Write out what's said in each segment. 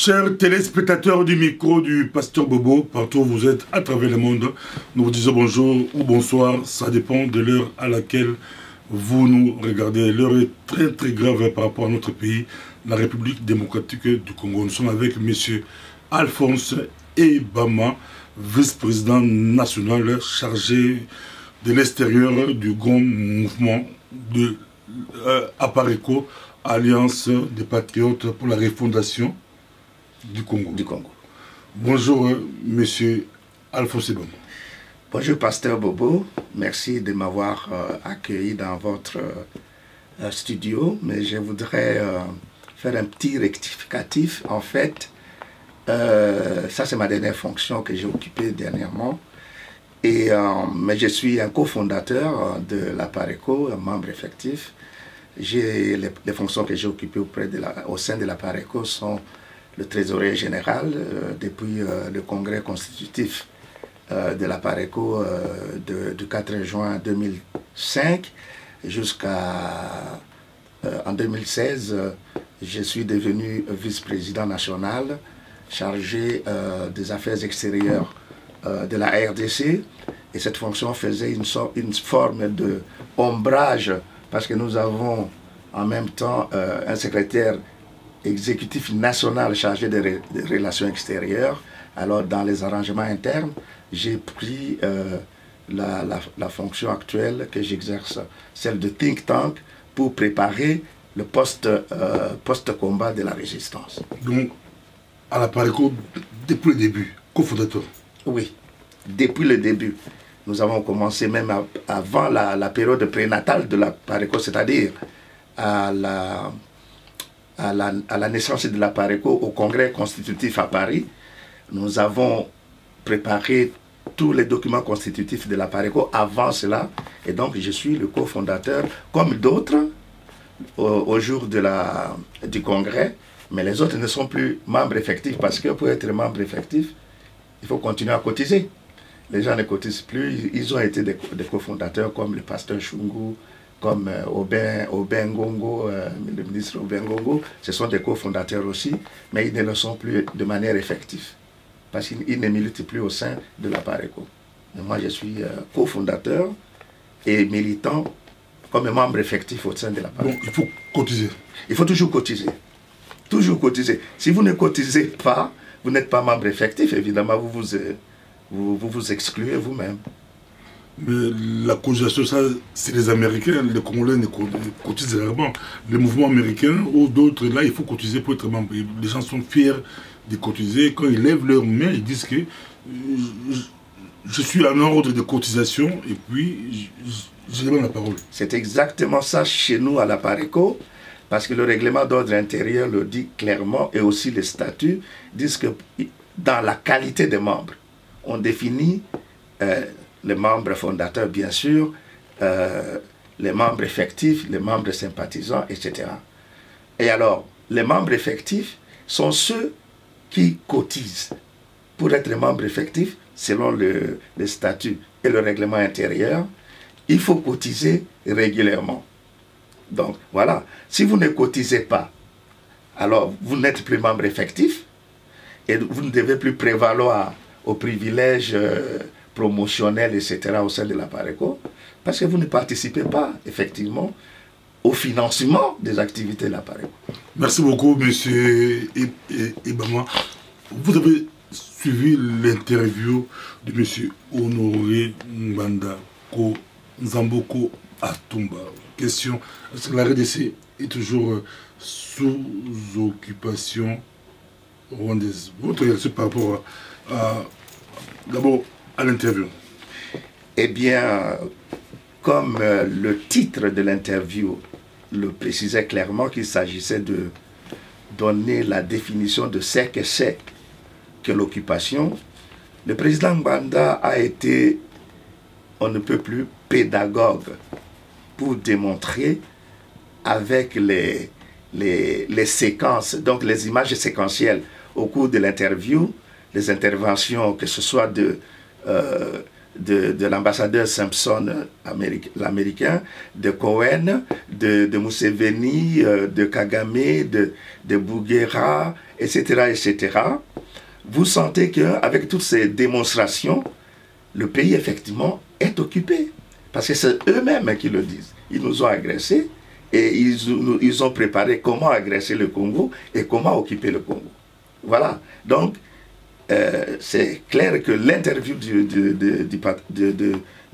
Chers téléspectateurs du micro du Pasteur Bobo, partout où vous êtes à travers le monde, nous vous disons bonjour ou bonsoir, ça dépend de l'heure à laquelle vous nous regardez. L'heure est très très grave par rapport à notre pays, la République démocratique du Congo. Nous sommes avec M. Alphonse Ebama, vice-président national chargé de l'extérieur du grand mouvement de Apareco, Alliance des Patriotes pour la refondation du Congo. Bonjour, monsieur Alphonse Ebama. Bonjour, pasteur Bobo. Merci de m'avoir accueilli dans votre studio. Mais je voudrais faire un petit rectificatif. En fait, ça c'est ma dernière fonction que j'ai occupée dernièrement. Mais je suis un cofondateur de l'Apareco, un membre effectif. Les fonctions que j'ai occupées au sein de l'Apareco sont le trésorier général depuis le congrès constitutif de l'Apareco du 4 juin 2005 jusqu'à en 2016, je suis devenu vice-président national chargé des affaires extérieures de la RDC, et cette fonction faisait une forme de ombrage parce que nous avons en même temps un secrétaire exécutif national chargé des relations extérieures. Alors dans les arrangements internes, j'ai pris la fonction actuelle que j'exerce, celle de think tank, pour préparer le post-combat de la résistance. Donc, à l'Apareco, depuis le début, cofondateur. Oui, depuis le début. Nous avons commencé même avant la période prénatale de l'Apareco, c'est-à-dire à la naissance de l'Apareco au congrès constitutif à Paris. Nous avons préparé tous les documents constitutifs de l'Apareco avant cela, et donc je suis le cofondateur, comme d'autres, au jour du congrès, mais les autres ne sont plus membres effectifs, parce que pour être membre effectif, il faut continuer à cotiser. Les gens ne cotisent plus, ils ont été des cofondateurs comme le pasteur Chungu, comme Aubin Ngongo, le ministre Aubin Ngongo. Ce sont des cofondateurs aussi, mais ils ne le sont plus de manière effective, parce qu'ils ne militent plus au sein de l'Apareco. Moi, je suis cofondateur et militant comme membre effectif au sein de l'Apareco. Donc, il faut cotiser. Il faut toujours cotiser. Toujours cotiser. Si vous ne cotisez pas, vous n'êtes pas membre effectif, évidemment, vous vous excluez vous-même. Mais la cotisation, ça, c'est les Américains, les Congolais ne cotisent rarement. Les mouvements américains ou d'autres, là, il faut cotiser pour être membre. Les gens sont fiers de cotiser. Quand ils lèvent leurs mains, ils disent que je suis en ordre de cotisation et puis je demande la parole. C'est exactement ça chez nous à l'Apareco, parce que le règlement d'ordre intérieur le dit clairement, et aussi les statuts disent que dans la qualité des membres, on définit les membres fondateurs, bien sûr, les membres effectifs, les membres sympathisants, etc. Et alors, les membres effectifs sont ceux qui cotisent. Pour être membre effectif, selon le statut et le règlement intérieur, il faut cotiser régulièrement. Donc, voilà. Si vous ne cotisez pas, alors vous n'êtes plus membre effectif et vous ne devez plus prévaloir aux privilèges promotionnels, etc. au sein de l'Apareco, parce que vous ne participez pas, effectivement, au financement des activités de l'Apareco. Merci beaucoup, M. Ebama. Vous avez suivi l'interview de M. Honoré Mbandako Nzamboko Atumba. Question, est-ce que la RDC est toujours sous occupation rwandaise? Votre réaction par rapport d'abord à l'interview? Eh bien, comme le titre de l'interview le précisait clairement, qu'il s'agissait de donner la définition de ce que c'est que l'occupation, le président Mbanda a été, on ne peut plus, pédagogue pour démontrer avec les séquences, donc les images séquentielles au cours de l'interview, les interventions, que ce soit de l'ambassadeur Simpson, l'américain, de Cohen, de Museveni, de Kagame, de Bouguera, etc., etc., vous sentez qu'avec toutes ces démonstrations, le pays, effectivement, est occupé. Parce que c'est eux-mêmes qui le disent. Ils nous ont agressés et ils ont préparé comment agresser le Congo et comment occuper le Congo. Voilà. Donc, c'est clair que l'interview du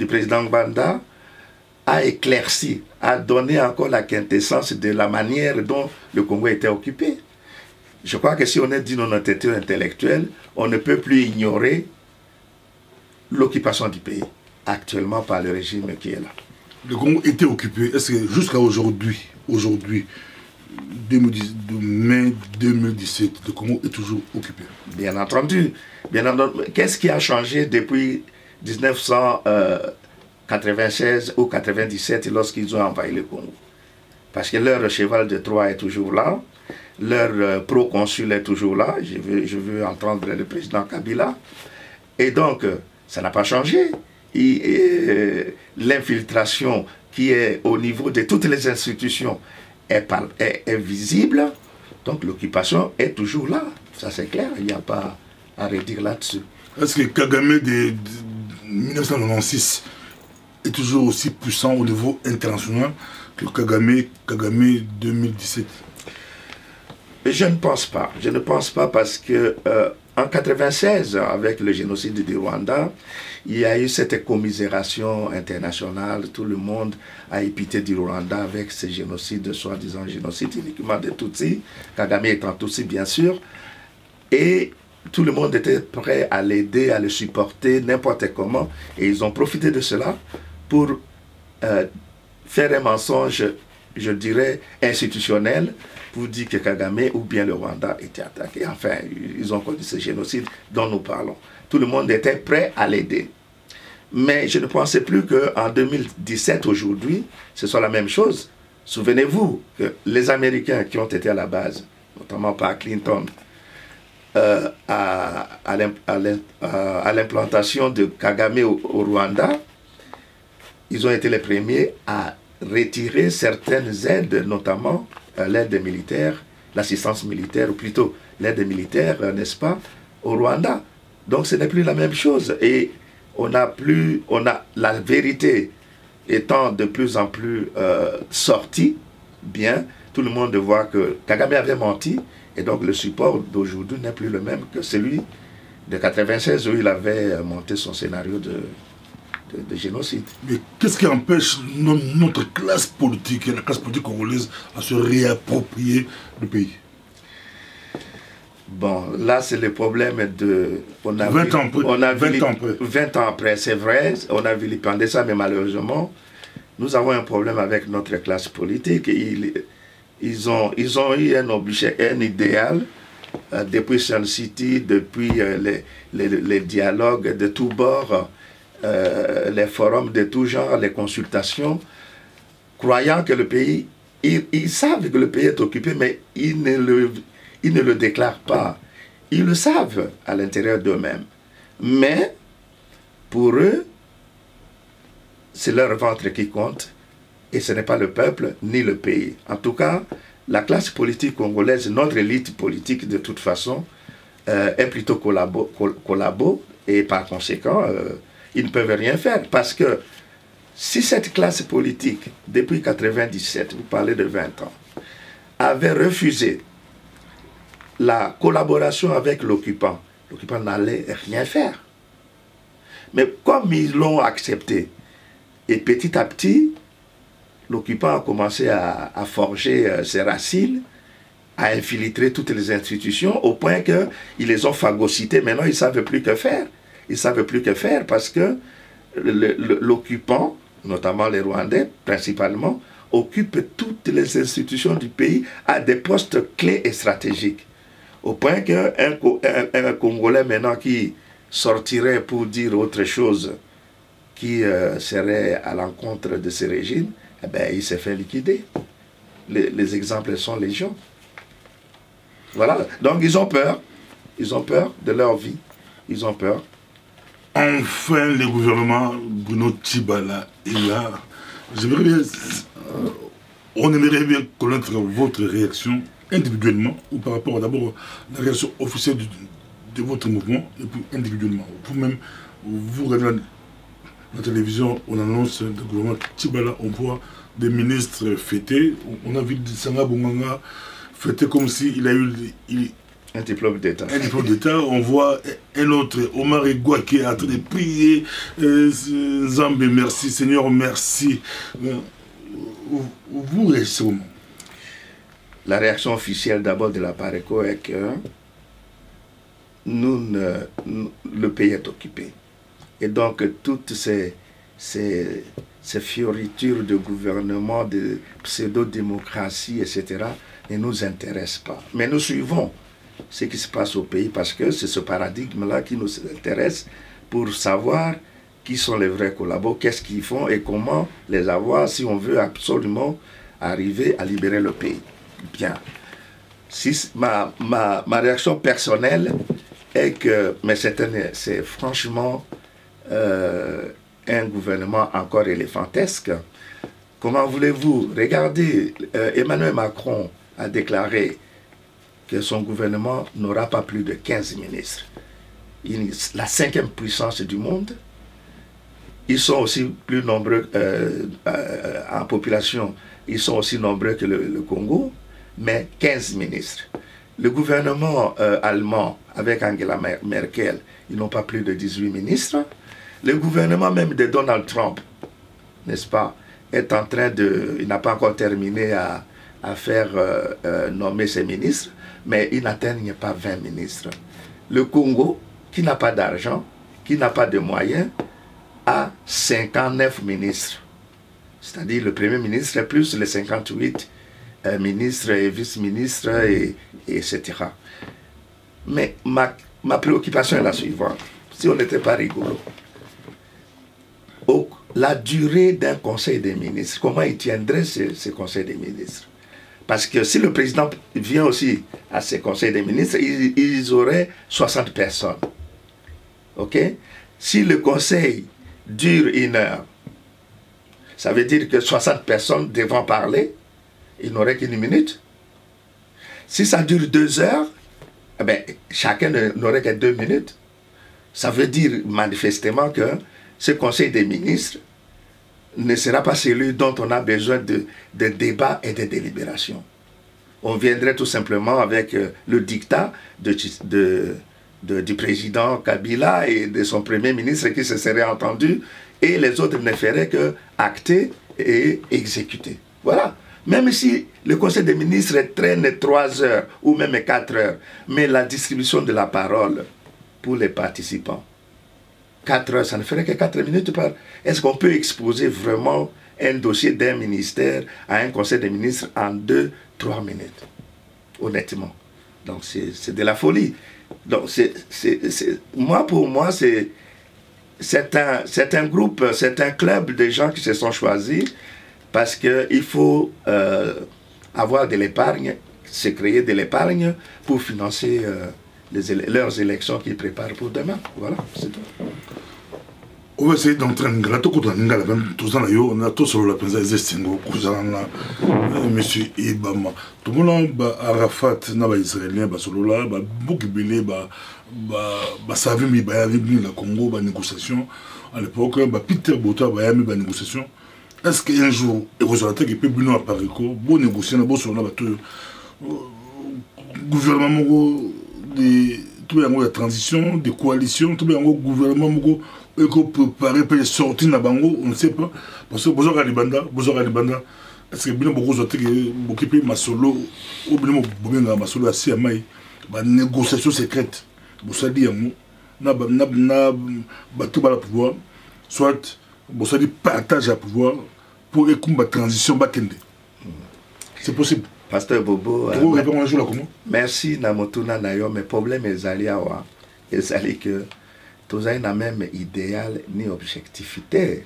président Gbanda a éclairci, a donné encore la quintessence de la manière dont le Congo était occupé. Je crois que si on est d'une honnêteté intellectuelle, on ne peut plus ignorer l'occupation du pays actuellement par le régime qui est là. Le Congo était occupé. Est-ce que jusqu'à aujourd'hui, mai 2017, le Congo est toujours occupé? Bien entendu. Qu'est-ce qui a changé depuis 1996 ou 97 lorsqu'ils ont envahi le Congo? Parce que leur cheval de Troie est toujours là, leur proconsul est toujours là, je veux entendre le président Kabila, et donc ça n'a pas changé. L'infiltration qui est au niveau de toutes les institutions est visible, donc l'occupation est toujours là, ça c'est clair, il n'y a pas à redire là-dessus. Est-ce que Kagame de 1996 est toujours aussi puissant au niveau international que Kagame 2017? Je ne pense pas. Je ne pense pas parce que en 1996, avec le génocide du Rwanda, il y a eu cette commisération internationale. Tout le monde a épité du Rwanda avec ce génocide, soi-disant génocide uniquement des Tutsis, Kagame étant Tutsi bien sûr. Et tout le monde était prêt à l'aider, à le supporter n'importe comment. Et ils ont profité de cela pour faire un mensonge, je dirais, institutionnel, pour dire que Kagame ou bien le Rwanda était attaqué. Enfin, ils ont connu ce génocide dont nous parlons. Tout le monde était prêt à l'aider. Mais je ne pensais plus qu'en 2017, aujourd'hui, ce soit la même chose. Souvenez-vous que les Américains qui ont été à la base, notamment par Clinton, à l'implantation de Kagame au Rwanda, ils ont été les premiers à retirer certaines aides, notamment l'aide militaire, l'assistance militaire, ou plutôt l'aide militaire, n'est-ce pas, au Rwanda. Donc ce n'est plus la même chose. Et on a la vérité étant de plus en plus sortie, bien, tout le monde voit que Kagame avait menti, et donc le support d'aujourd'hui n'est plus le même que celui de 1996 où il avait monté son scénario de génocide. Mais qu'est-ce qui empêche notre classe politique, la classe politique congolaise, à se réapproprier le pays? Bon, là c'est le problème de... 20 ans après. 20 ans après, c'est vrai, on a vilipendé ça, mais malheureusement, nous avons un problème avec notre classe politique. Ils ont eu un idéal depuis Sun City, depuis les dialogues de tous bords, les forums de tout genre, les consultations, croyant que le pays, ils savent que le pays est occupé, mais ils ne le déclarent pas. Ils le savent à l'intérieur d'eux-mêmes. Mais, pour eux, c'est leur ventre qui compte, et ce n'est pas le peuple ni le pays. En tout cas, la classe politique congolaise, notre élite politique de toute façon, est plutôt collabo, et par conséquent, ils ne peuvent rien faire. Parce que si cette classe politique, depuis 1997, vous parlez de 20 ans, avait refusé la collaboration avec l'occupant n'allait rien faire. Mais comme ils l'ont accepté, et petit à petit, l'occupant a commencé à forger ses racines, à infiltrer toutes les institutions, au point qu'ils les ont phagocytés. Maintenant, ils ne savent plus que faire. Ils ne savent plus que faire parce que l'occupant, notamment les Rwandais principalement, occupe toutes les institutions du pays à des postes clés et stratégiques. Au point qu'un Congolais maintenant qui sortirait pour dire autre chose qui serait à l'encontre de ce régime, eh bien, il s'est fait liquider. Les exemples sont légion. Voilà. Donc ils ont peur. Ils ont peur de leur vie. Ils ont peur. Enfin, le gouvernement Bruno Tshibala est là. On aimerait bien connaître votre réaction individuellement ou par rapport d'abord à la réaction officielle de votre mouvement et puis individuellement. Vous-même, vous regardez la télévision, on annonce le gouvernement Tibala, on voit des ministres fêtés, on a vu Sanga Bonganga fêté comme s'il a eu un diplôme d'État. Un diplôme d'État, on voit un autre, Omar Igua, qui est en train de prier, Zambé, merci, Seigneur, merci. Vous réagissez comment? La réaction officielle d'abord de la PARECO est que le pays est occupé. Et donc toutes ces fioritures de gouvernement, de pseudo-démocratie, etc., ne nous intéressent pas. Mais nous suivons ce qui se passe au pays parce que c'est ce paradigme-là qui nous intéresse pour savoir qui sont les vrais collabos, qu'est-ce qu'ils font et comment les avoir si on veut absolument arriver à libérer le pays. Bien. Si ma réaction personnelle est que, mais c'est franchement un gouvernement encore éléphantesque. Comment voulez-vous? Regardez, Emmanuel Macron a déclaré que son gouvernement n'aura pas plus de 15 ministres. La 5e puissance du monde. Ils sont aussi plus nombreux en population, ils sont aussi nombreux que le Congo, mais 15 ministres. Le gouvernement allemand, avec Angela Merkel, ils n'ont pas plus de 18 ministres. Le gouvernement même de Donald Trump, n'est-ce pas, est en train de... Il n'a pas encore terminé à faire nommer ses ministres, mais ils n'atteignent pas 20 ministres. Le Congo, qui n'a pas d'argent, qui n'a pas de moyens, a 59 ministres. C'est-à-dire le Premier ministre plus les 58 ministres et vice-ministres, etc. Mais ma préoccupation est la suivante. Si on n'était pas rigolo, la durée d'un conseil des ministres, comment il tiendrait ce conseil des ministres? Parce que si le président vient aussi à ce conseil des ministres, ils auraient 60 personnes. OK? Si le conseil dure 1 heure, ça veut dire que 60 personnes devront parler, il n'aurait qu'1 minute. Si ça dure 2 heures, eh bien, chacun n'aurait que 2 minutes. Ça veut dire manifestement que ce conseil des ministres ne sera pas celui dont on a besoin de débat et de délibération. On viendrait tout simplement avec le dictat du président Kabila et de son premier ministre qui se serait entendu, et les autres ne feraient que acter et exécuter. Voilà. Même si le conseil des ministres traîne 3 heures ou même 4 heures, mais la distribution de la parole pour les participants, 4 heures, ça ne ferait que 4 minutes par... Est-ce qu'on peut exposer vraiment un dossier d'un ministère à un conseil des ministres en 2-3 minutes? Honnêtement. Donc c'est de la folie. Donc pour moi, c'est un groupe, c'est un club de gens qui se sont choisis parce qu'il faut avoir de l'épargne, se créer de l'épargne pour financer leurs élections qu'ils préparent pour demain. Voilà, c'est tout. On va essayer d'entrer en gâteau contre un gars, tous en ayo, on a tous sur la présence des Stingo, Kouzana, Monsieur Ibama. Tout le monde, Arafat, n'a Israélien, Solola, Boukibele, Savimi, Bayavimi, la Congo, négociation. À l'époque, Peter Bota, Bayami, négociation. Est-ce qu'un jour, et vous avez qui peut venir à Paris, bon négocier, bon sur la gouvernement de transition, de coalition, tout le gouvernement et qu'on préparer pour sortir na bango, on ne sait pas. Parce que Bozora Libanda, est-ce que bien beaucoup d'autres qui m'occupent Masolo, ou bien beaucoup Masolo à Siamai, négociation secrète. Bossa dit un mot, na tout bas la pouvoir, soit Bossa dit partage à pouvoir pour que la transition bakende. C'est possible. Pasteur Bobo, merci Namotuna Nayo, mais problème est aliawa, est que tous n'a même idéal ni objectivité.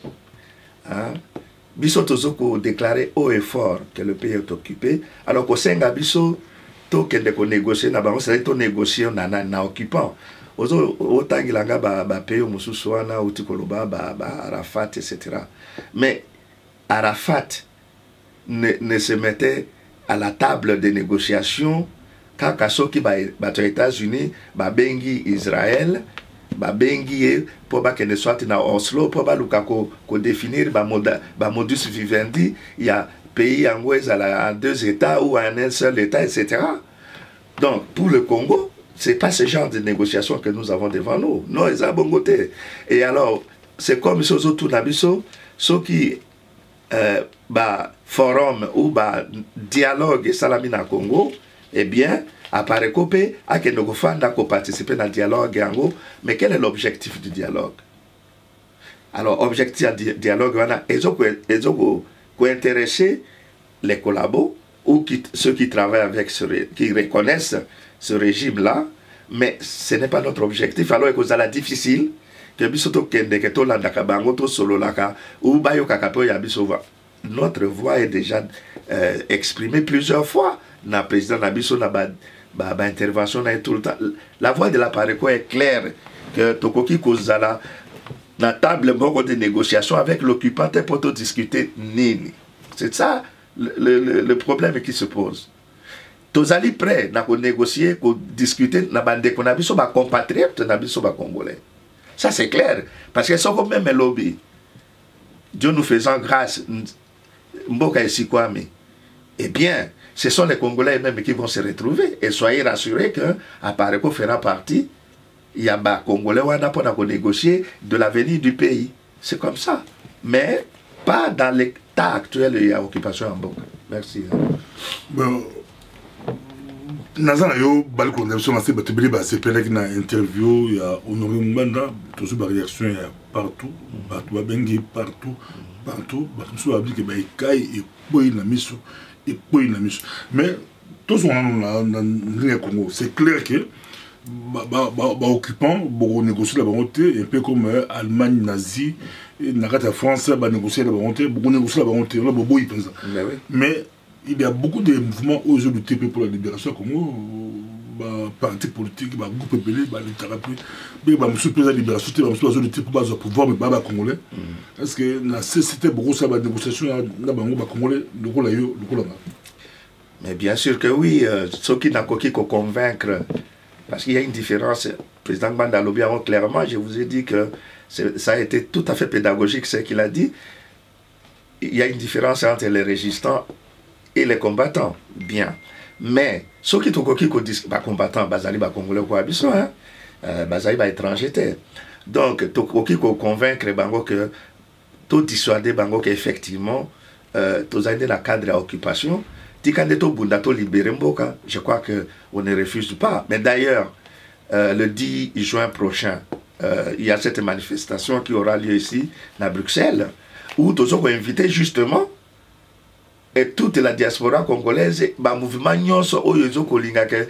Biso Tozoko déclaré haut et fort que le pays est occupé, alors qu'au Senga Biso, tout que de négocier, c'est tout négocier na occupant. Autant qu'il y a pays au Moussouana, ou Tikoloba, Arafat, etc. Mais Arafat ne se mettait à la table de négociation kaka soki bato ya États-Unis babengi Israël babengi po bakende soit na Oslo po baluka ko définir ba modus vivendi ya pays yango ezala en 2 États ou en un seul État, etc. Donc pour le Congo, c'est pas ce genre de négociation que nous avons devant nous. Non, ils ont bon côté. Et alors c'est comme si autour nabiso ceux qui forum ou dialogue salami na Congo, eh bien, apparaît copé à que nous participer dans le dialogue yango, mais quel est l'objectif du dialogue? Alors, objectif du dialogue, ils ont intéresser les collabos ou ceux qui travaillent avec qui reconnaissent ce régime-là, mais ce n'est pas notre objectif. Alors, il est difficile que bisoto kende que to landaka bango to solo laka ou bayo kakapo ya bisova. Notre voix est déjà exprimée plusieurs fois. Na président Nabiso na intervention na tout le temps. La voix de la Pareco est claire que Tokoki Kozala na table de négociation avec l'occupant pour discuter nini. C'est ça le problème qui se pose. Tozali prêt na ko négocier, ko discuter na bande ko Nabiso ba compatriote Nabiso ba congolais. Ça c'est clair parce que sont même lobby. Dieu nous faisant grâce Mboka Esikwame. Eh bien, ce sont les Congolais même qui vont se retrouver. Et soyez rassurés que Apareko fera partie. Il y a des Congolais qui vont négocier de l'avenir du pays. C'est comme ça. Mais pas dans l'état actuel, il y a occupation en Mboka. Merci. Bon. Nazana yo balko ndemso masi batebeli ba sepelek na interview ya Honoré Mbanda toujours ba réaction ya partout ba bengi partout bato abli ke ba ikai et boy na miso mais tous on na Congo c'est clair que ba occupant beaucoup négocier la volonté un peu comme Allemagne nazie na la France ba négocier la volonté beaucoup négocier la volonté là bobo il pense mais il y a beaucoup de mouvements aujourd'hui pour la libération Congo, partis politiques, groupe pelé, littérature, la libération, pour pouvoir me battre congolais. Est-ce que c'était beaucoup ça la négociation là congolais le rôle là? Mais bien sûr que oui, ceux qui n'ont qu'à convaincre, parce qu'il y a une différence. Le président Mbanda Lobi clairement, je vous ai dit que ça a été tout à fait pédagogique ce qu'il a dit. Il y a une différence entre les résistants et les combattants, bien. Mais ceux qui sont combattants, bazali ba congolais quoi abisso hein, bazali ba étranger. Donc tokoki ko convaincre bango que tout dissuader bango que effectivement tous aidés dans le cadre de l'occupation, tikandeto bundato libérer Mboka, je crois que on ne refuse pas. Mais d'ailleurs le 10 juin prochain, il y a cette manifestation qui aura lieu ici à Bruxelles où tous sont invités justement et toute la diaspora congolaise, ba mouvement nyonso oyo ezokolinga ke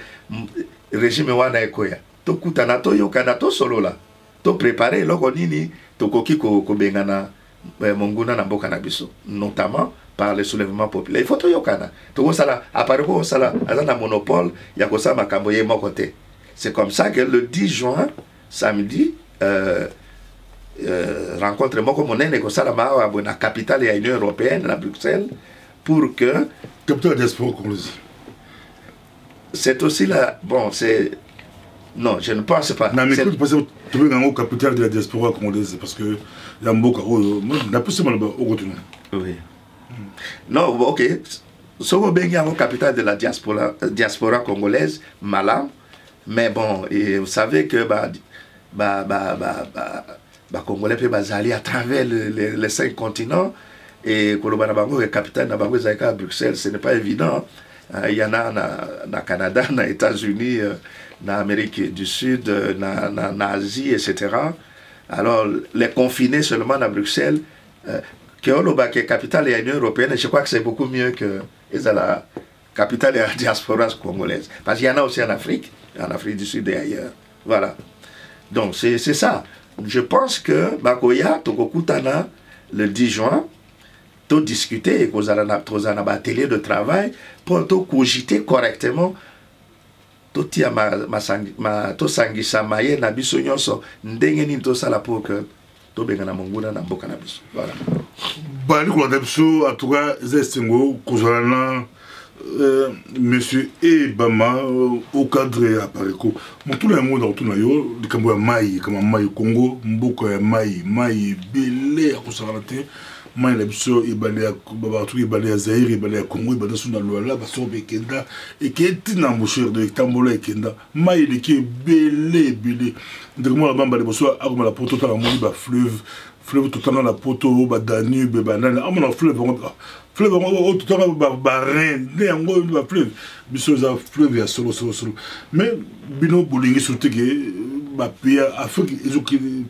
régime wana ekoya. To kutana to yokana to solo la. To préparer loko nini to koki ko bengana monguna na mboka na biso, notamment par le soulèvement populaire. Il faut to yokana. To sala apareko sala azana monopole ya ko sa makambo ye mokote. C'est comme ça que le 10 juin samedi rencontre moko monene ko sala ma na capitale ya Union européenne à Bruxelles. Pour que... Capitale de la diaspora congolaise. C'est aussi là... Bon, c'est... Non, je ne pense pas. Non, mais écoute, parce que tu veux gagner au capitale de la diaspora congolaise, parce que... Il y a un beau carreau... Moi, je n'ai pas seulement au retour. Oui. Non, ok. Si vous avez au capitale de la diaspora congolaise, malin. Mais bon, et vous savez que... Congolais peut aller à travers les 5 continents. Et Kolobanabango est capitaine Nabango à Bruxelles, ce n'est pas évident. Il y en a au Canada, aux États-Unis, en Amérique du Sud, en Asie, etc. Alors, les confiner seulement à Bruxelles, qui est capitale de l'Union européenne, je crois que c'est beaucoup mieux que la capitale de la diaspora congolaise. Parce qu'il y en a aussi en Afrique du Sud et ailleurs. Voilà. Donc, c'est ça. Je pense que Bakoya, Tokokutana, le 10 juin, discuter et qu'on a un atelier de travail pour cogiter correctement tout y a ma to sangisa maye na biso nyonso ndenge ni to sala pour que to benga na monguna na mboka na biso. Voilà. Bali ko ndebso atuka zestengo kozala monsieur Ebama au cadre à Pareco. Mon tout le monde dans tout le monde, le Cambodge Maï, comme Maï Congo, Mboko Maï, Maï Belé à Kosarate, Maï l'absor, Ibalé à Babatou, Ibalé à Zahir, Ibalé à Congo, Ibalé à Loala, Basso Bekenda, et qui est une embaucheur de Tambola et Kenda, Maï qui est Belé, Belé. Donc moi, la bamba de Bosso, à la poto, à la moni, fleuve tout le temps la poto, Danube, Banane, à mon fleuve, fleuve tout le temps barin né en gros fleuve biso za fleuve ya solo mais bino bolingi surtout que ba pays Afrique ils ont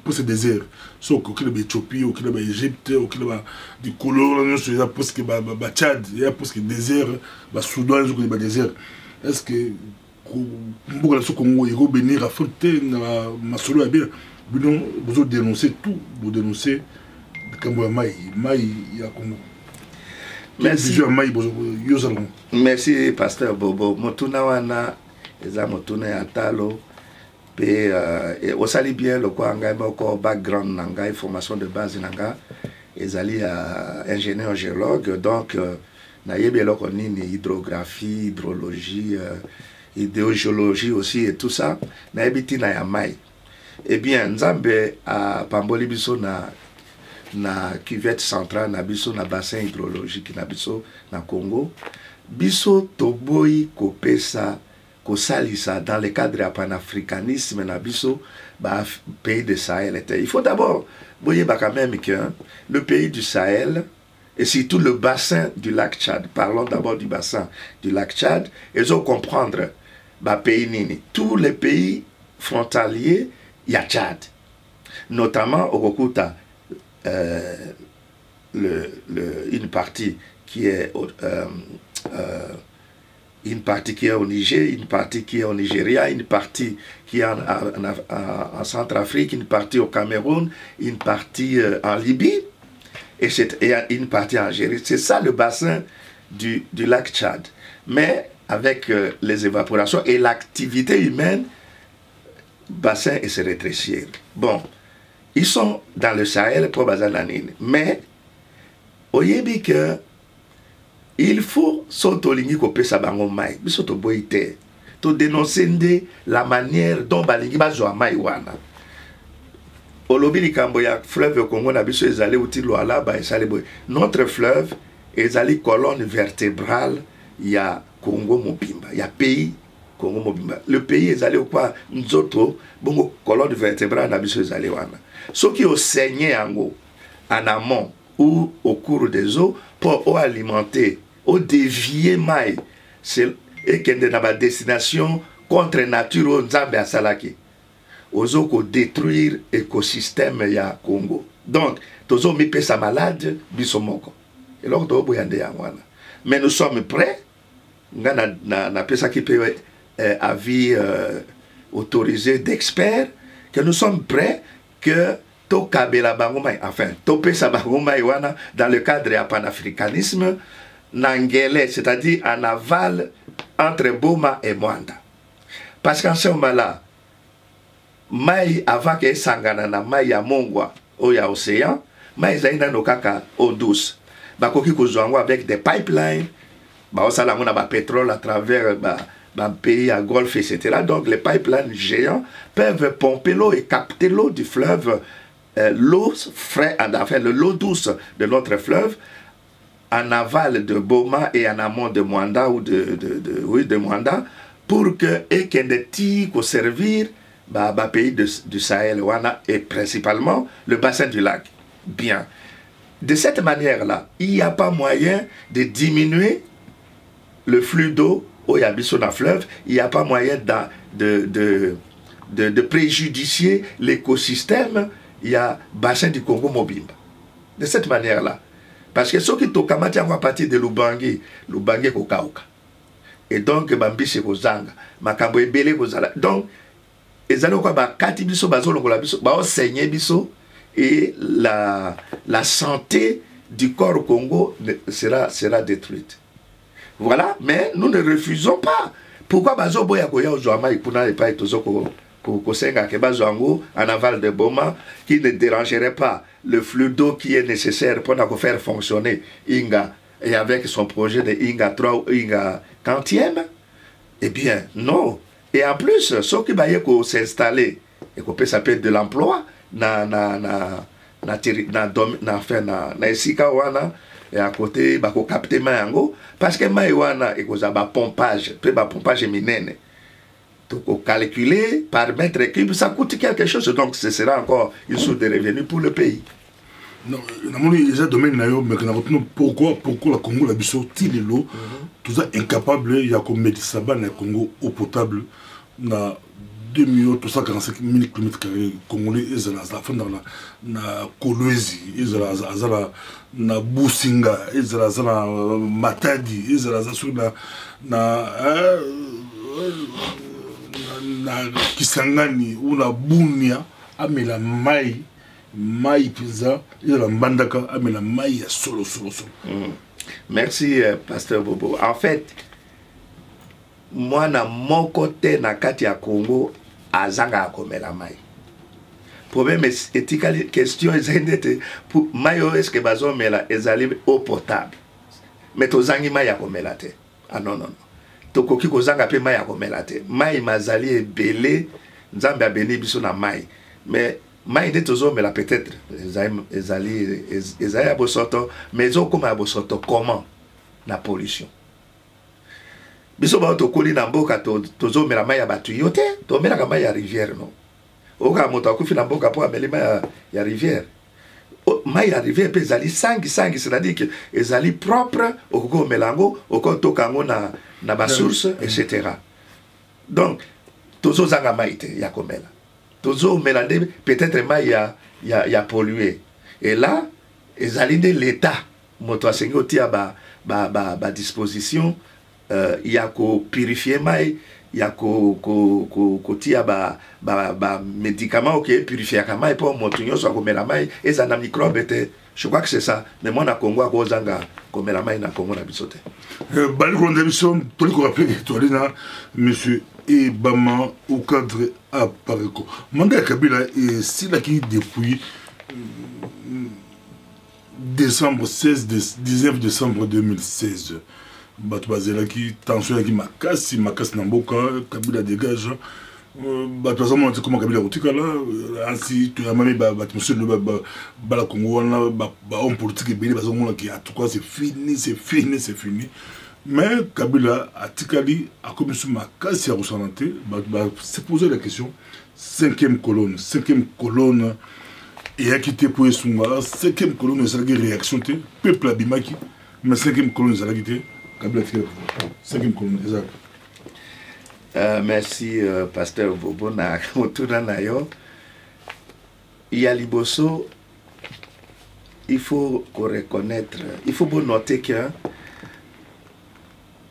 pour ce désert so ko kile ba Éthiopie ou kile ba Égypte ou kile ba du color non so za parce que ba Tchad ya parce que désert ba Soudan ils ont ba désert est-ce que mboka so Congo il va venir affronter na masolo ya bien bino vous dénoncer tout vous dénoncer Kambo Maï ya Congo. Merci, Pasteur Bobo. Motuna wana, eza motuna ya talo. Pe, osali bien le quoi ngai moko background nanga, formation de base nanga. Ezali ingénieur géologue, donc na yebi eloko nini hydrographie, hydrologie, hydrogéologie aussi et tout ça. Na yebi tina ya mai. Eh bien, Nzambe a pamboli biso na cuvette centrale na biso na bassin hydrologique na biso na Congo biso toboyi kopesa kosalisa dans le cadre ya panafricanisme na biso ba pays de Sahel. Il faut d'abord voyez quand même que le pays du Sahel et surtout le bassin du lac Tchad, parlons d'abord du bassin du lac Tchad, ils ont comprendre ba pays nini tous les pays frontaliers ya Tchad, notamment au Okuta. Une partie qui est au Niger, une partie qui est au Nigeria, une partie qui est en Centrafrique, une partie au Cameroun, une partie en Libye et une partie en Algérie. C'est ça le bassin du lac Tchad. Mais avec les évaporations et l'activité humaine, le bassin se rétrécir. Bon. Ils sont dans le Sahel pour Bazalanine. Mais, oyebi que il faut s'autoligner kope sabango mai. Bisoto boite. To dénoncer la manière dont balingi bazwa mai wana. Olobi likambo ya fleuve Congo na biso ezali uti Loala ba esali boy. Notre fleuve ezali colonne vertébrale ya Congo Mobimba. Ya pays Congo Mobimba. Le pays ezali quoi nzoto bongo colonne vertébrale na biso ezali wana. Ce qui est saigné en amont ou au cours des eaux pour alimenter, ou dévier maï, et qu'il y a une destination contre nature au Nzambe à Salaki. Aux eaux détruire l'écosystème ya Congo. Donc, tous ont mis sa malade, bisomoko. Et donc, mais nous sommes prêts, na pesa qui peut avis autorisé d'experts, que nous sommes prêts que to kabela bangomai, enfin, to pesa bangomai wana dans le cadre du panafricanisme, nangele, c'est-à-dire en aval entre Boma et Mwanda. Parce qu'en ce moment-là, mai avant que sangana na mai ya mongwa ou ya océan, mai zaina no kaka eau douce. Bakoki kozwango avec des pipelines, ba osala ngona ba pétrole à travers pays à Golfe, etc. Donc les pipelines géants peuvent pomper l'eau et capter l'eau du fleuve, l'eau fraîche, enfin l'eau douce de notre fleuve, en aval de Boma et en amont de Mwanda ou de Mwanda, pour que et qu'il y ait servir pays du Sahel et principalement le bassin du lac. Bien. De cette manière-là, il n'y a pas moyen de diminuer le flux d'eau au Yabiso dans le fleuve, il n'y a pas moyen de préjudicier l'écosystème, il y a bassin du Congo Mobimba. De cette manière-là. Parce que ceux qui sont à partir de Lubangi Kokauka. Et donc, Bambi c'est Kozanga, Makambo Ebele Kozala. Donc, ils allaient quoi, Kati Biso, Bazolo Biso, Saigné Biso, et la santé du corps au Congo sera détruite. Voilà, mais nous ne refusons pas. Pourquoi Bazo Boya Koya Ozouama et Puna et pas Tozoko Kosenga Kebazoango en aval de Boma qui ne dérangerait pas le flux d'eau qui est nécessaire pour faire fonctionner Inga et avec son projet de Inga 3 ou Inga 40e, eh bien, non. Et en plus, ceux qui vont s'installer, et qu'on peut s'appeler de l'emploi, et à côté, bah, qu'on capte mayango, parce que maïwana, et qu'on a un pompage, puis un pompage minene. Donc, calculer par mètre cube, ça coûte quelque chose, donc ce sera encore une source de revenus pour le pays. Non, il y a des domaines, mais pourquoi la Congo, la Bissau, Tilelo, tout ça incapable, il y a comme Médisaba, le Congo, eau potable, na 2 345 000 km congolais, ils ont la fin dans la Kolwezi, ils ont la Businga, ils ont la Matadi, ils ont la Kisangani, ou la Bunia, amela mai. Maï pizza, il y a la mandaka, mais la maï solo. Merci, Pasteur Bobo. En fait, moi, na mon côté, na Katia Congo, à Zanga komela maï. Problème est question est pour maïo est-ce que bazo mela ezali eau potable. Mais to zangi maï ya komela te. Ah non. To koki ko zanga pe maï ya komela te. Maï mazali e belé, nzambe a béni biso na maï. Mais maï de tozo mais la peut-être ezali abosoto mais zo comme abosoto comment la pollution biso ba to koli na mboka tozo mais la maï ya batuyote to mela ka maï ya rivière non oka moto akufi na mboka po ameli maï ya rivière maï ya rivière pe ezali sangi c'est-à-dire que ezali propre okoko melango okoko tokango na ba source etc. Donc tozo zanga maï te ya komela toujours mélangé, peut-être il y a pollué. Et là, ils allaient de l'État, moto asengoti à ba disposition, il y a qu'au purifier maï, il y a qu'au tia ba médicament qui purifier à maï pour motunyo soit comme la maï et ça n'a microbe était. Je crois que c'est ça. Mais moi na Congo à Kozanga comme la maï na Congo na bisote. Baliko ndebison, toli ko rappeler to alina monsieur Ebama au cadre à Pareko. Manda Kabila est si là qui depuis décembre 19 décembre 2016. Batu bazela qui tension qui makasi namboka Kabila dégage. Batu bazama on comment Kabila otika là ainsi tu as même batu monsieur le bala Congo na ba homme politique beli bazomona qui en tout cas c'est fini. Mais Kabila a tikali a commis sur ma casse à ressentir, se poser la question, 5e colonne, et a quitté pour Essunga, 5e colonne, c'est la réaction, peuple abimaki, mais 5e colonne, c'est la quitté, Kabila tikali, 5e colonne, exact. Merci, Pasteur Bobo, na Motuna Nayo. Il y a Liboso, il faut reconnaître, il faut noter que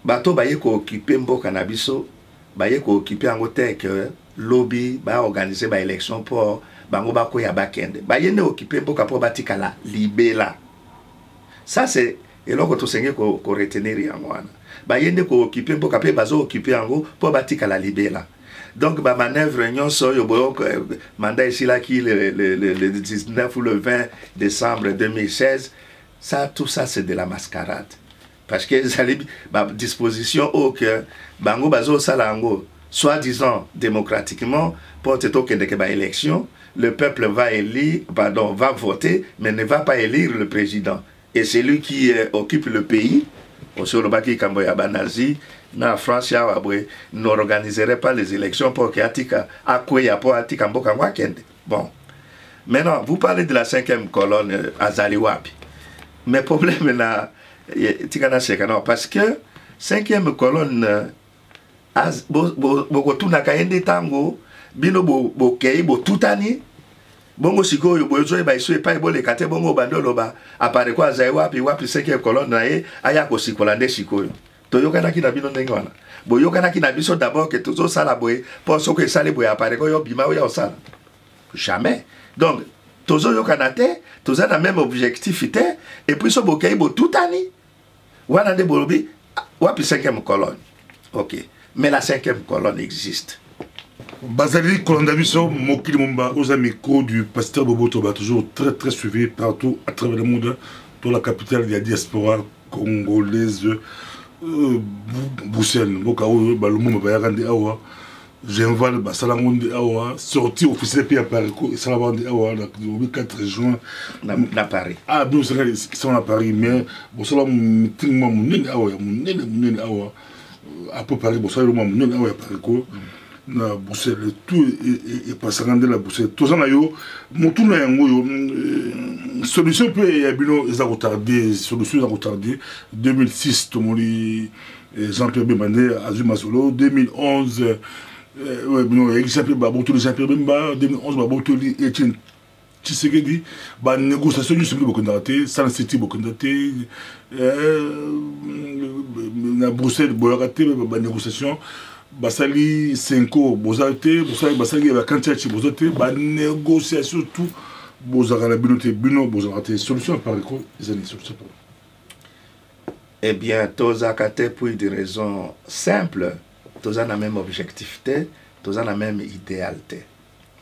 bato baye ko occuper mboka na biso baye ko occuper en côté que lobby ba organiser ba élection pour bango ba ko ya bakende baye ne occuper mboka pour batikala libela ça c'est et là to senge ko retenir ya mwana baye ne ko occuper mboka pe bazo occuper ango pour batikala libela donc ba manœuvre nyonso yo boyo mandat ici là qui le 19 ou le 20 décembre 2016 ça tout ça c'est de la mascarade. Parce que les dispositions au que Bango Bazo Salango, soi-disant démocratiquement, pour que élection, le peuple va va voter, mais ne va pas élire le président. Et c'est lui qui occupe le pays. Au Baki Kamboya Banazi, na France, n'organiserait pas les élections pour que Atika Akweya pour Atika Mboka Wakende. Bon. Maintenant, vous parlez de la 5e colonne à Zaliwapi. Mais le problème est parce que 5e colonne bokotuna kaende tango bino bokei botutani bongo sikoyo bozo ba iso epai bolekate bongo bandolo ba apare kwa zai wapi 5e colonne na ye aya ko sikola nde sikoyo toyokana kina bino ndenge wana boyokana kina biso d'abord que tozo sala boye pour ce que sale boye apare ko yo bima o ya osala jamais. Donc tozo yokana te toza na même objectivité et puis so bokei botutani wana de bolobi wapi 5e colonne. OK, mais la 5e colonne existe. Bazali Kolandabiso, Mokili Mumba, aux amicaux du pasteur Bobo Toba, toujours très suivi partout à travers le monde, dans la capitale de la diaspora congolaise Boussel, Mokaou, Balumou, Bayagandi Awa, Genval, Basalamondi Awa, sorti officiel puis à Paris, Salamandi Awa, le 4 juin. À Paris. Ah, nous sommes à Paris, mais Bossala meeting, mon Awa, mon Awa, à Paris, Bossala, mon Awa, Paris, na Boussel, tout est passé à la Boussel. Tout ça, mon tour n'a pas solution peut y avoir retardé, solution retardée. 2006, Tomoli, Jean-Pierre Bemane, Azuma Solo, 2011, Jean-Pierre Babotoli, Jean-Pierre Bemba, 2011, Babotoli, Etienne Tshisekedi, la négociation du Semi Bokondate, San City Bokondate, na Bruxelles, Boyarate, la négociation. Basali Senko Bozate, Basali Kantiachi Bozate, négociation tout, Bozara la binote, Bino, Bozara solution par quoi les années solution. Eh bien, Tozakate pour des raisons simples, Toza la même objectivité, Toza la même idéalité.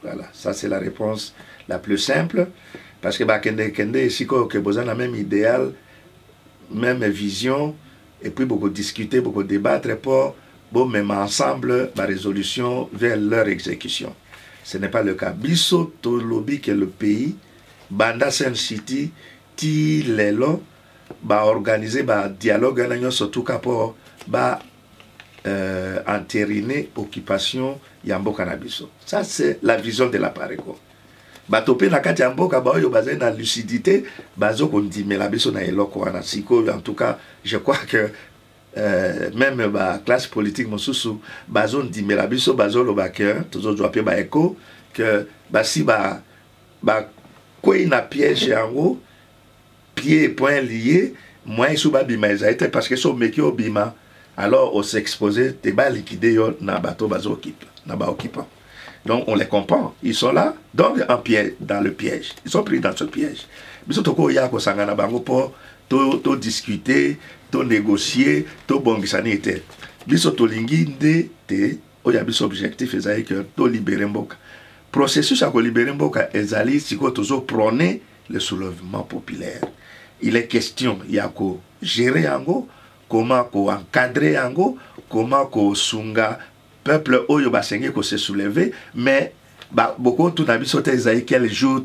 Voilà, ça c'est la réponse la plus simple, parce que Kende ici que Bozan la même idéal, même vision, et puis beaucoup discuter, beaucoup débattre pour bon, même ensemble, la résolution vers leur exécution. Ce n'est pas le cas. Biso Tolobi, qui est le pays, Banda Sen City, Ti Lelo, organiser un dialogue, surtout pour entériner l'occupation Yambo Canabiso. Ça, c'est la vision de l'appareil. Batopé na kati Yamboka, yo basé na lucidité, bazo qu'on dit, mais la biso na eloko wana. En tout cas, je crois que même la classe politique mosusu bazon di melabiso bazo lo baker toujours doit pe ba écho que si quoi na piège yango pied et point lié moins sous ba bima été parce que so meki obima alors on s'exposer te ba liquider yo na bateau bazo occupe na ba occupant. Donc on les comprend, ils sont là donc en piège, dans le piège, ils sont pris dans ce piège biso toko ya ko sangana bango pour to discuter, to négocier, to bongisani était. Biso to lingi nde te oya biso objectif ezali que to libérer mboka. Processus à libérer mboka ezali siko tozo prôner le soulèvement populaire. Il est question ya ko gérer yango, comment ko encadrer yango, comment ko sunga peuple oyo basengé ko se soulever, mais beaucoup tout n'habite sur tes quel jour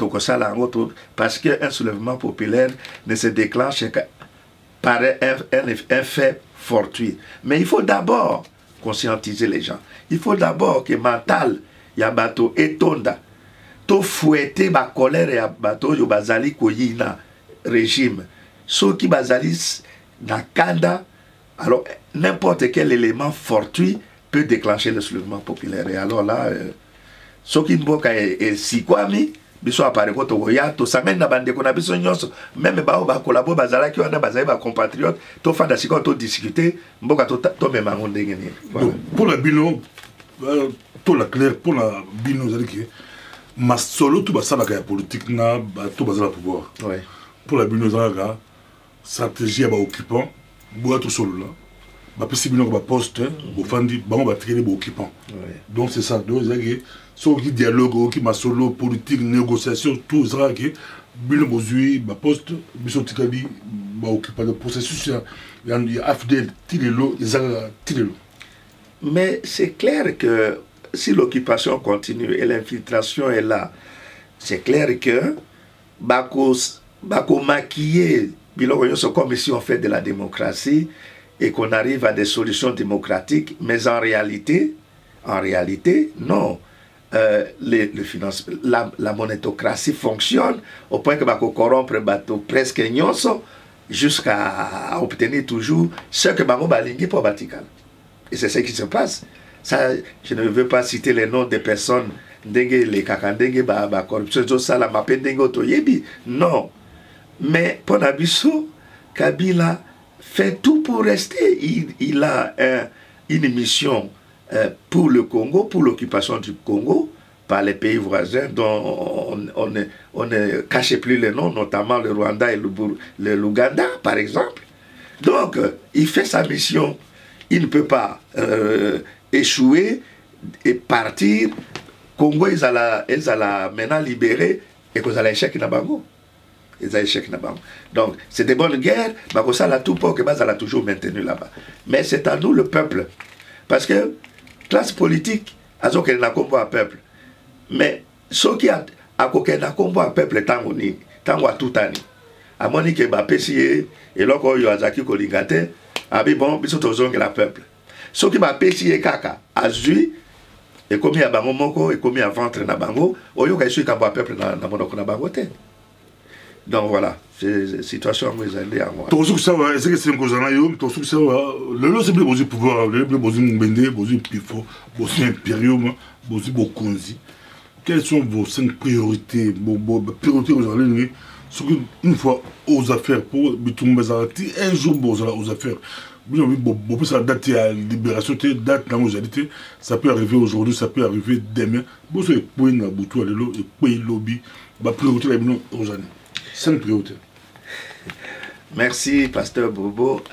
parce qu'un soulèvement populaire ne se déclenche que par un fait fortuit. Mais il faut d'abord conscientiser les gens. Il faut d'abord que mental ya bato etonda to fouetter ba colère ya bato yo bazali koyina régime. Ceux qui bazali na kanda, alors n'importe quel élément fortuit peut déclencher le soulèvement populaire. Et alors là ce qui mboka est si kwami biso apare ko to ya to sangai na bande ko na biso nyonso même ba collabo bazala ki wana bazali ba compatriotes to fanda siko to discuter mboka to même en ndenge ni. Pour la bino to la clair pour la bino zali ki masolo to basala ka politique na to bazala pouvoir. Ouais. Pour la bino zala stratégie ba occupant boa to solo là. Ba possible ba poste bo fandi ba on va traiter bo occupant. Donc c'est ça donc zali so qui dialogue qui ma solo politique négociation tout ça qui bilo bozui ba poste biso tikali ba occuper le processus ya afdel tilelo ezala tilelo. Mais c'est clair que si l'occupation continue et l'infiltration est là, c'est clair que bako maquiller bilo comme si on fait de la démocratie et qu'on arrive à des solutions démocratiques, mais en réalité non. La monétocratie fonctionne au point que bako corrompre bateau presque nyonso jusqu'à obtenir toujours ce que bango balingi pour Vatican. Et c'est ce qui se passe. Ça, je ne veux pas citer les noms des personnes les kakandenge ba corruption ça la mapendengo toyebi. Non. Mais pour Nabiso, Kabila fait tout pour rester. Il a une mission pour le Congo, pour l'occupation du Congo par les pays voisins dont on ne cachait plus les noms, notamment le Rwanda et l'Ouganda, par exemple. Donc, il fait sa mission. Il ne peut pas échouer et partir. Congo, ils allaient maintenant libérer et qu'ils allaient échec dans Bango. ils ont échec là-bas. Donc, c'est des bonnes guerres, mais ça, la tout pour que ça l'a toujours maintenu là-bas. Mais c'est à nous, le peuple. Parce que, classe politique, ils ont un combat à peuple. Mais, ceux qui ont un combat à peuple, tant à tout année. À mon que ma PCA, et là, quand il y a Zaki Koligate, bon, ils sont aux la peuple. Ceux qui m'a PCA kaka, à Zui, et comme il y a bango moko, et comme il y a ventre na bango, au lieu qu'il y a un peuple na monoko na bangote. Donc voilà, c'est situation où ils allaient à moi. Tout ce que ça va, c'est que c'est un cause en tout ce que ça va, le lot c'est plus besoin pouvoir, le plus besoin mbende, besoin pifo, besoin impérium, besoin bokonzi. Quelles sont vos 5 priorités, vos priorités aujourd'hui, une fois aux affaires pour Bitoumazarati, un jour aux affaires. Beaucoup ça date à libération, date dans aujourd'hui, ça peut arriver aujourd'hui, ça peut arriver demain. Bon, c'est pour une boutou à l'élo et pour une lobby, ma priorité est aujourd'hui. 5 priorités. Merci, Pasteur Bobo.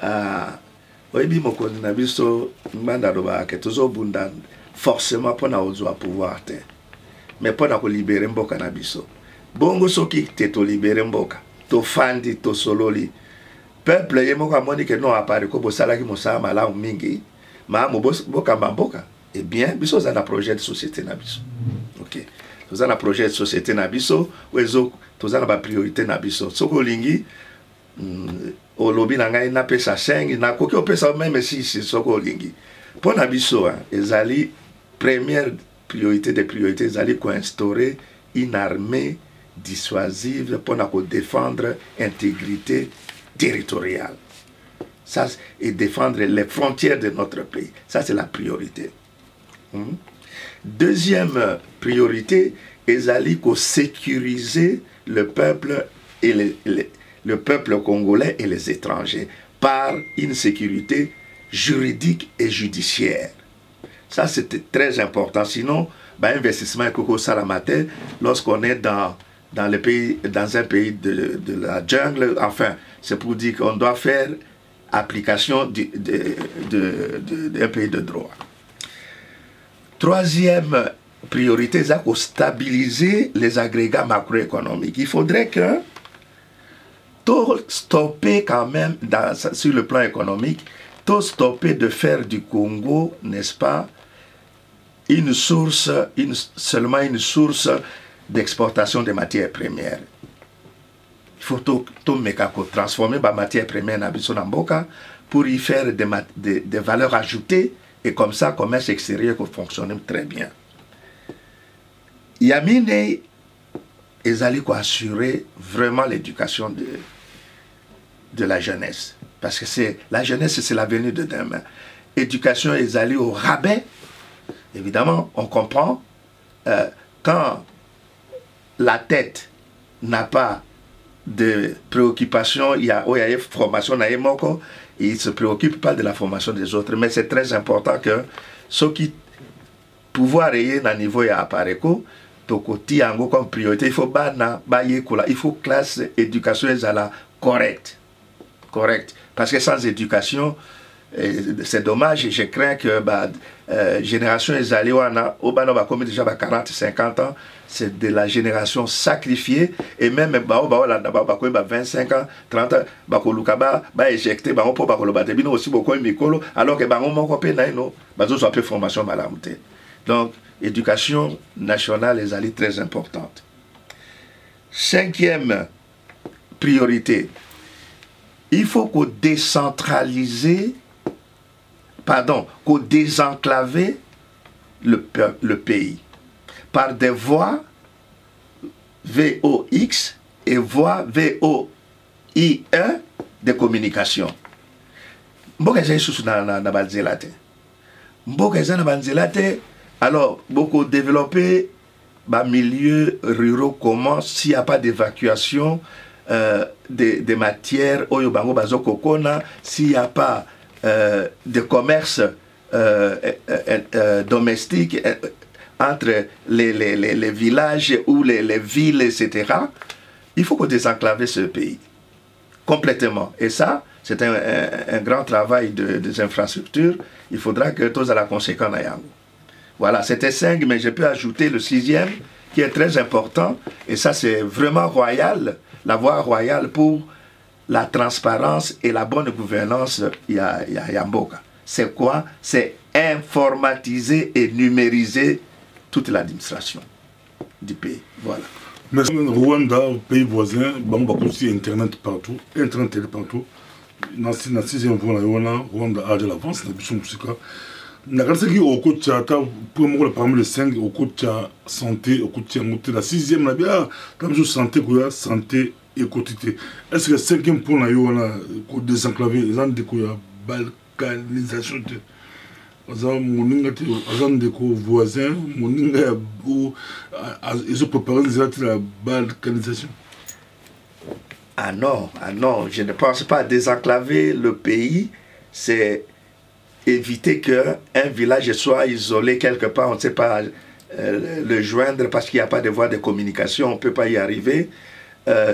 Oui, mon connabiso, mandaroba, que tous au bundan, forcément pour nous pouvoir te. Mais pour nous libérer mboka nabiso. Bongo soki te to libérer mboka, to fandi, to sololi. Peuple yemo kwa moni que non apparaît ko bosala ki mosala mala mingi ma mo boka mboka eh bien biso za na projet de société na biso. OK, to za na projet de société na biso wezo to za na ba priorité na biso soko lingi o lobi na ngai na pesa 5 na koki o pesa même si soko lingi pour na biso ezali première priorité des priorités ezali ko instaurer une armée dissuasive pour na ko défendre intégrité territoriale. Ça, et défendre les frontières de notre pays. Ça, c'est la priorité. Deuxième priorité, ezali ko sécuriser le peuple et le peuple congolais et les étrangers par une sécurité juridique et judiciaire. Ça, c'était très important. Sinon, investissement Koko Salamate, lorsqu'on est dans un pays de la jungle, enfin, c'est pour dire qu'on doit faire application d'un pays de droit. Troisième priorité, c'est de stabiliser les agrégats macroéconomiques. Il faudrait que tout stopper quand même sur le plan économique, tout stopper de faire du Congo, n'est-ce pas, seulement une source d'exportation de matières premières. Il faut tout transformer les matières premières dans Mboka pour y faire des valeurs ajoutées et comme ça, le commerce extérieur peut fonctionner très bien. Yamine ezali ko assurer vraiment l'éducation de la jeunesse. Parce que la jeunesse, c'est l'avenir de demain. Éducation ezali au rabais. Évidemment, on comprend quand la tête n'a pas de préoccupation, il y a une formation, il ne se préoccupe pas de la formation des autres. Mais c'est très important que ceux qui pouvoir ayer un niveau à Apareko, comme priorité, il faut il faut classe éducation correcte. Parce que sans éducation, c'est dommage, je crains que génération Ezaliwana, comme déjà 40-50 ans, c'est de la génération sacrifiée, et même 25 ans, 30 ans, éjecté, aussi beaucoup alors que on peut formation malamouté. Donc, éducation nationale est très importante. Cinquième priorité, il faut qu'on décentralise, qu'on désenclave le pays par des voies VOX et voies VOIE de communication. Alors, beaucoup développer milieux ruraux, comment s'il n'y a pas d'évacuation des matières, s'il n'y a pas de commerce domestique entre les villages ou les villes, etc., il faut qu'on désenclave ce pays complètement. Et ça, c'est un grand travail des infrastructures. Il faudra que tous à la conséquence aillent. Voilà, c'était 5, mais je peux ajouter le 6e qui est très important. Et ça, c'est vraiment royal. la voie royale pour la transparence et la bonne gouvernance Yamboka. C'est quoi? C'est informatiser et numériser toute l'administration du pays. Voilà. Mais Rwanda, pays voisin, on va aussi Internet partout, Internet partout. Dans le 6e point, Rwanda a de l'avance, la mission musique. Dans le 5e, au côté pour moi, parmi les 5, au côté santé, au côté la 6e, la bien, comme je santé, santé et quotidien. Est-ce que le 5e point, on a désenclavé, les gens de la balkanisation de voisins, ils ont préparé la balkanisation. Ah non, je ne pense pas désenclaver le pays, c'est éviter qu'un village soit isolé quelque part, on ne sait pas le joindre parce qu'il n'y a pas de voie de communication, on ne peut pas y arriver.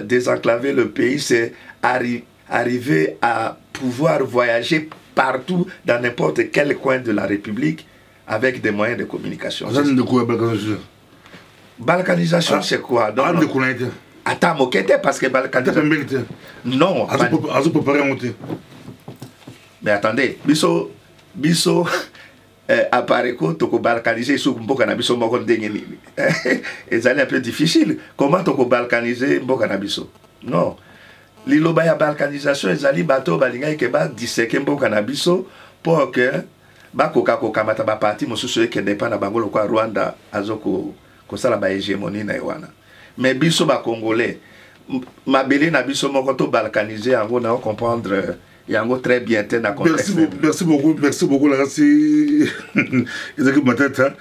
Désenclaver le pays, c'est arriver à pouvoir voyager partout, dans n'importe quel coin de la République, avec des moyens de communication. Balkanisation, c'est quoi? Attends, moquette parce que balkanisation... Non. Mais attendez, biso apareko toko balkaniser sous mboka na biso moko ndenge nini. C'est un peu difficile. Comment toko balkaniser mboka na biso? Non. Liloba ya balkanisation ezali bato balinga ikeba diseke mboka na biso pour que bakoka kokamata ba parti mosusu ekende pa na bango lokwa Rwanda azoko kosala ba hégémonie na wana. Mais biso ba congolais mabele na biso moko to balkaniser yango na comprendre yango très bien na contexte. Merci beaucoup la si ezaki matata.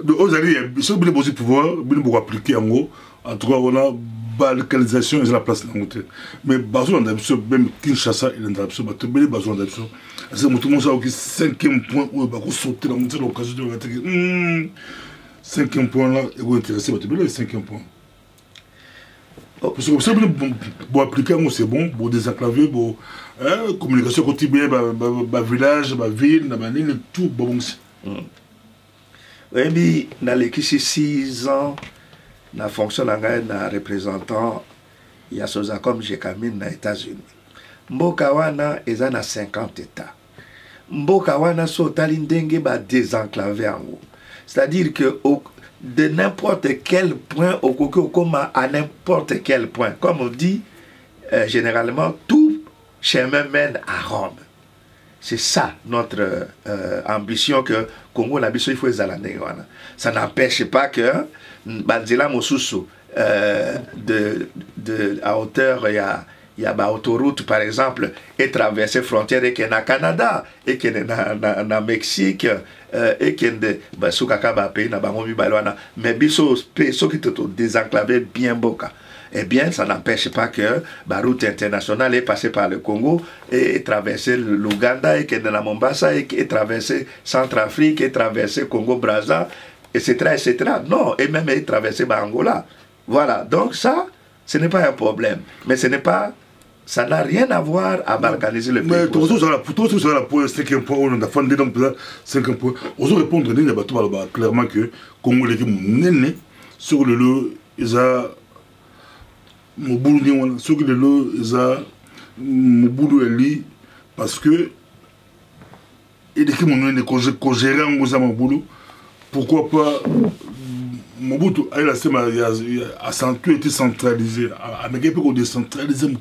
Donc aujourd'hui biso bile bosi pouvoir bile beaucoup appliquer yango en tout cas on a balkanisation et la place dans côté mais besoin d'absolu même Kinshasa il est d'absolu mais bel besoin d'absolu c'est tout le monde ça qui 5e point où va sauter dans l'occasion de attaquer 5e point là et vous intéressé mais bel 5e point parce que ça pour appliquer c'est bon pour désenclaver pour communication quotidienne ba village ba ville na banine tout bon oui mais dans les 6 ans na fonction na représentant ya soza comme Jekamine na États-Unis. Mboka wana eza na 50 États. Mboka wana so tali ndenge ba désenclaver ango. C'est-à-dire que de n'importe quel point au kokoma à n'importe quel point. Comme on dit généralement tout chemin mène à Rome. C'est ça notre ambition que Congo na biso il faut ezalande wana. Ça n'empêche pas que Banzela Mosusu à hauteur il y a autoroute par exemple et traverser frontière et que na Canada et que na Mexique et que de sukaka ba pays na bango mi balwana mais biso so qui te désenclaver bien boka. Eh bien, ça n'empêche pas que la route internationale est passée par le Congo et traverser l'Ouganda et que de la Mombasa et traverser Centrafrique et traverser Congo-Brazza, etc., etc. Non, et même traverser Angola. Voilà, donc ça, ce n'est pas un problème. Mais ce n'est pas... Ça n'a rien à voir à balkaniser le pays. Mais pour ça, pour le 5e point, on a fondé donc 5e point. On va répondre clairement que Congo est né sur le lot, ils ont... Moboulou ce que le Moboulou est parce que il est que gérer un Moboulou pourquoi pas Mobutu a accentué été centralisé mais il peut décentraliser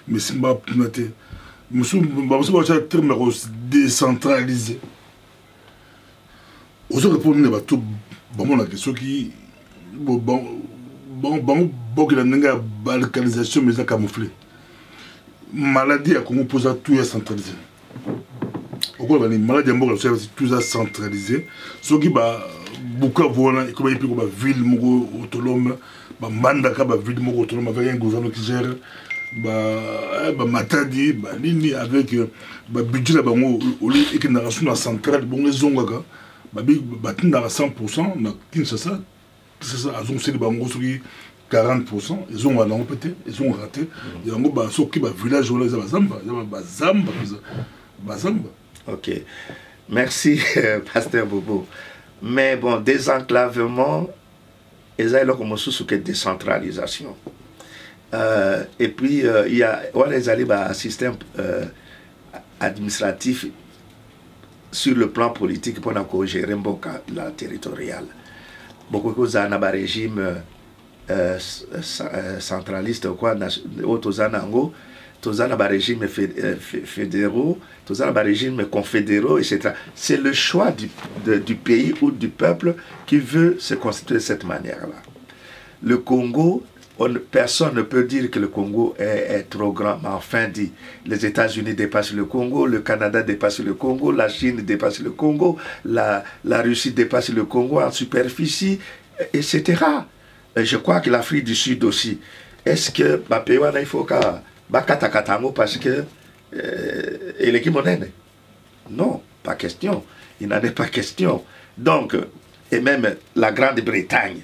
mais c'est pas noté monsieur terme décentralisé aux répondre à tout bon la question qui bon que la balkanisation mais ça camouflé maladie à Congo pose tout est centralisé au quoi la maladie à Congo tout est centralisé ce qui va beaucoup voilà et comme il peut comme ville mogo autonome ba mandaka ba ville mogo autonome avec un gouvernement qui gère ba matadi ba nini avec ba budget là bango au lieu et que na raison centrale bon les zongaka ba tinda 100% na Kinshasa. C'est ça, ils ont fait des bangos sur 40%, ils ont pété, ils ont raté. Ils ont fait des villages où ils ont Bazamba. Ok. Merci, Pasteur Bobo. Mais bon, désenclavement, ils ont comme sous que décentralisation. et puis il y a un système administratif sur le plan politique pour gérer la territoriale. Beaucoup de gens ont un régime centraliste ou quoi, tous ont un régime fédéraux, tous ont un régime confédéraux, etc. C'est le choix du pays ou du peuple qui veut se constituer de cette manière-là. Le Congo, personne ne peut dire que le Congo est trop grand, mais enfin dit, les États-Unis dépassent le Congo, le Canada dépasse le Congo, la Chine dépasse le Congo, la Russie dépasse le Congo en superficie, etc. Et je crois que l'Afrique du Sud aussi. Est-ce que il faut que parce que il est monnaie? Non, pas question. Il n'en est pas question. Donc, et même la Grande-Bretagne,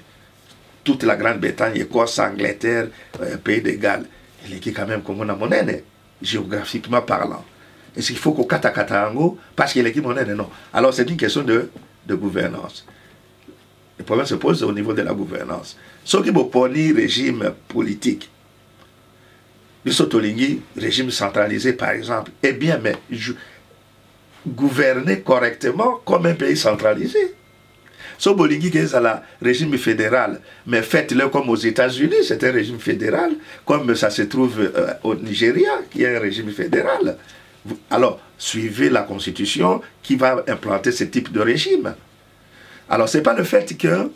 toute la Grande-Bretagne, Écosse, Angleterre, pays de Galles, il est quand même comme on a monnaie, géographiquement parlant. Est-ce qu'il faut qu'au Katakatango, parce qu'il est qui monnaie? Non. Alors c'est une question de gouvernance. Le problème se pose au niveau de la gouvernance. Ce qui veut poni régime politique, le Sotolingi, régime centralisé par exemple, eh bien, mais gouverner correctement comme un pays centralisé. So Bolingi qui est à la régime fédéral, mais faites-le comme aux États-Unis, c'est un régime fédéral, comme ça se trouve au Nigeria, qui est un régime fédéral. Alors, suivez la constitution qui va implanter ce type de régime. Alors, ce n'est pas le fait que,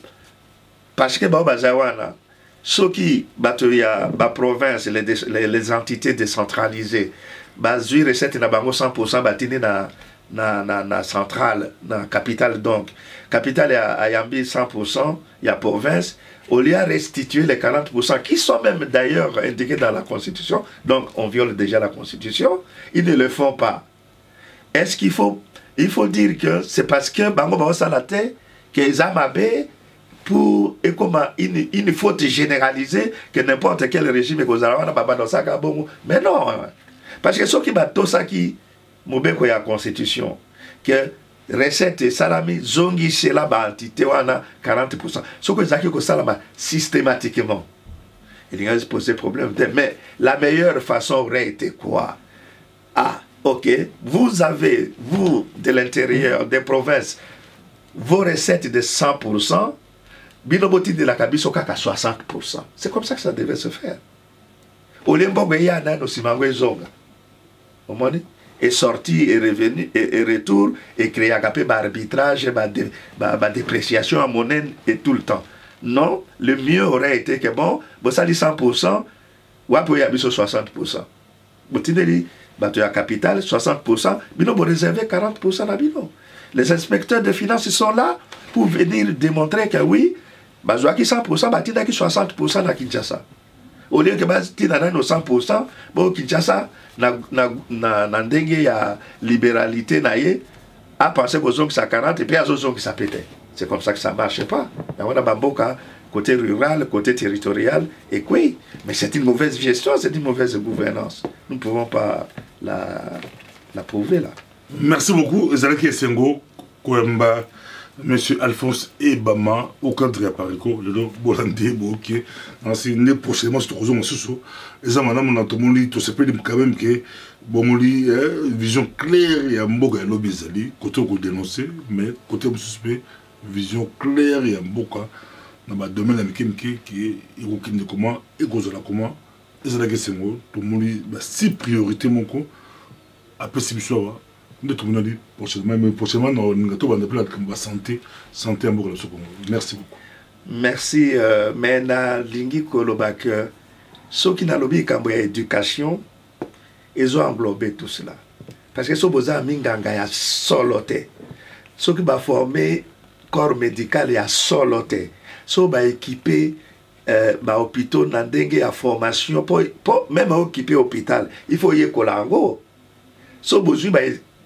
parce que Bazawana, ceux qui la province, les entités décentralisées, basent recette na bango 100% batini na centrale, na capitale donc. Capitale à Yambi 100%, il y a province, au lieu de restituer les 40% qui sont même d'ailleurs indiqués dans la Constitution, donc on viole déjà la Constitution, ils ne le font pas. Est-ce qu'il faut, il faut dire que c'est parce que Bango Bango Salate, qu'ils ont pour et comment il faut généraliser que n'importe quel régime est mais non, parce que ceux qui battent ça qui mobeko ya constitution que recette et salami zongi c'est la entité wana 40%. Ce que zaki ko salama systématiquement. Il y a posé problème, mais la meilleure façon aurait été quoi? Ah, OK, vous avez vous de l'intérieur des provinces vos recettes de 100%. Binoboti de la Kabylie sont à 60%. C'est comme ça que ça devait se faire. Au lieu de est sorti et revenu et retour et créé un arbitrage, dépréciation à monnaie et tout le temps. Non, le mieux aurait été que bon, ça dit 100%, ou après il y a 60%. Botineli, la capitale, 60%, bino réservé 40% à bino. Les inspecteurs de finances sont là pour venir démontrer que oui, Bazouaki 100%, Batinaki 60% à Kinshasa. Au lieu que Batinaki 100%, bon Kinshasa, na ndenge ya libéralité naie, a pensé aux gens qui sont 40 et puis à aux gens qui sont pété. C'est comme ça que ça ne marche pas. On a Bamboka, côté rural, côté territorial, et oui, mais c'est une mauvaise gestion, c'est une mauvaise gouvernance. Nous ne pouvons pas la prouver là. Merci beaucoup, Zalaki Sengo, Kouemba, Monsieur Alphonse Ebama, au cadre de Pariko, le Bollandé, Boké, ainsi né prochainement sur Rozo Masuso. Et ça, madame, on a tout le monde, tout se peut quand même que, bon, vision claire, il y a un boga et l'obizali, côté qu'on dénonce, mais côté suspect, vision claire, il y a un boga, dans le domaine américain qui est Irokine comment, et Gozola comment, et Zalaki Sengo, tout le monde, 6 priorités, mon coup, après c'est bizarre. Prochainement, on santé à Congo. Merci beaucoup. Merci. Mais na lingi kolobak, ceux qui n'ont pas l'éducation, ils ont englobé tout cela. Parce que ceux qui ont minganga ya soloté, ceux qui ont formé corps médical ya soloté, ceux qui ont équipé hôpitaux n'andenge à formation, même équipé hôpital, il faut y colango. Ceux qui ont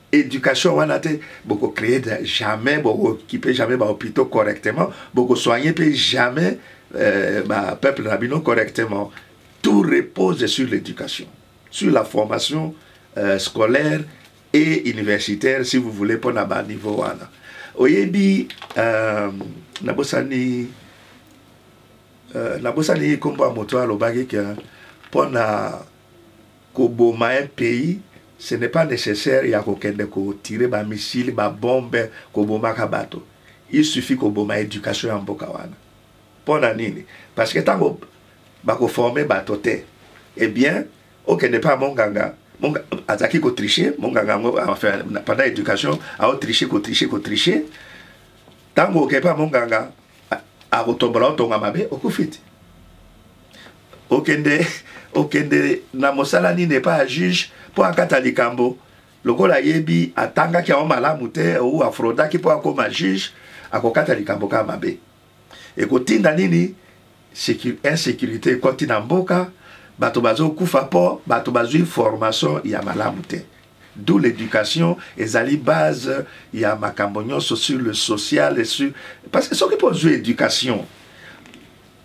éducation, on a beaucoup créé jamais, beaucoup équipé jamais hôpitaux correctement, beaucoup soigné jamais peuple nabino correctement. Tout repose sur l'éducation, sur la formation scolaire et universitaire, si vous voulez, pour un niveau. Oyebi, nabosani kombo moto alobaki que pour un pays, ce n'est pas nécessaire il y a tirer des missiles, des bombes, kabato. Il suffit qu'on ait éducation en Bokawana. Pour nini. Parce que tant qu'on forme batote, eh bien, ok n'est pas mon ganga. Mon ataki ko tricher, mon ganga enfin pendant l'éducation, a tricher. Tant qu'on pas mon ganga, a retomber ton amabe, au kufiti. Okende na mosala ni n'est pas juge pour un catalikambo. Le gola yebi atanga ki a malamu te ou afroda ki po akoma juge akokata likambo ka mabe. Et kotinda nini insécurité kotina mboka bato bazo kufa po bato bazo formation ya malamu te. D'où l'éducation ezali base ya makambo nyonso sur le social et sur parce que ce qui pose éducation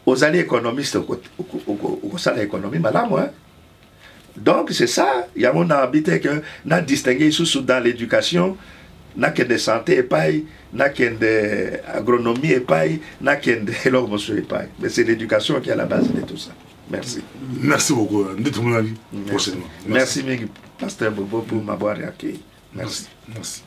aux alliés économistes au sein de l'économie malamu hein. Donc c'est ça, il y a mon habité que n'a distingué sous dans l'éducation, n'a que de santé et paille, n'a que de agronomie et paille, n'a que de l'homossure et paille. Mais c'est l'éducation qui est à la base de tout ça. Merci. Merci beaucoup. Prochainement. Merci, Pasteur Bobo, pour m'avoir accueilli. Merci. Merci.